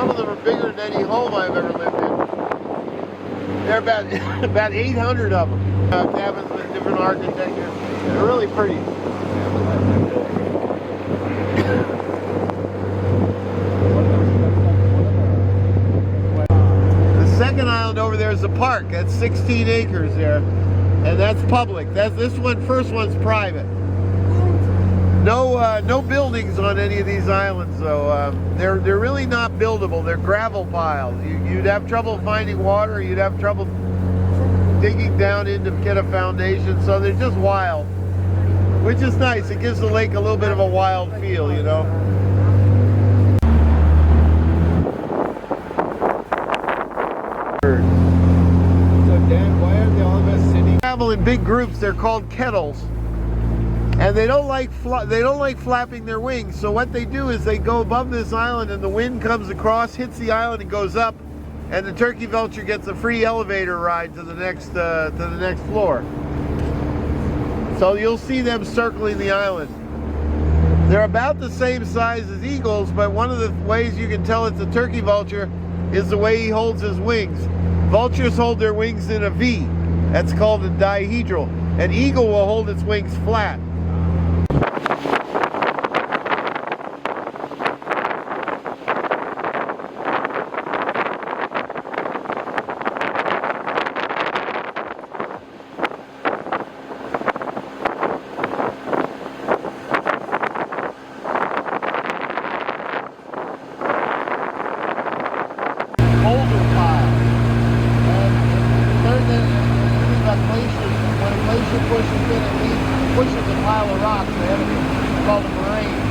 some of them are bigger than any home I've ever lived in. There are about, about 800 of them. Cabins with different architecture. They're really pretty. The second island over there is a park. That's 16 acres there. And that's public. This first one's private. No buildings on any of these islands, though. They're really not buildable. They're gravel piles. You'd have trouble finding water. You'd have trouble digging down in to get a foundation. So they're just wild, which is nice. It gives the lake a little bit of a wild feel, you know. So Dan, why are they all of us sitting? Travel in big groups. They're called kettles. And they don't like flapping their wings. So what they do is they go above this island, and the wind comes across, hits the island, and goes up, and the turkey vulture gets a free elevator ride to the next floor. So you'll see them circling the island. They're about the same size as eagles, but one of the ways you can tell it's a turkey vulture is the way he holds his wings. Vultures hold their wings in a V. That's called a dihedral. An eagle will hold its wings flat. Pushes a pile of rocks ahead of it. It's called a moraine.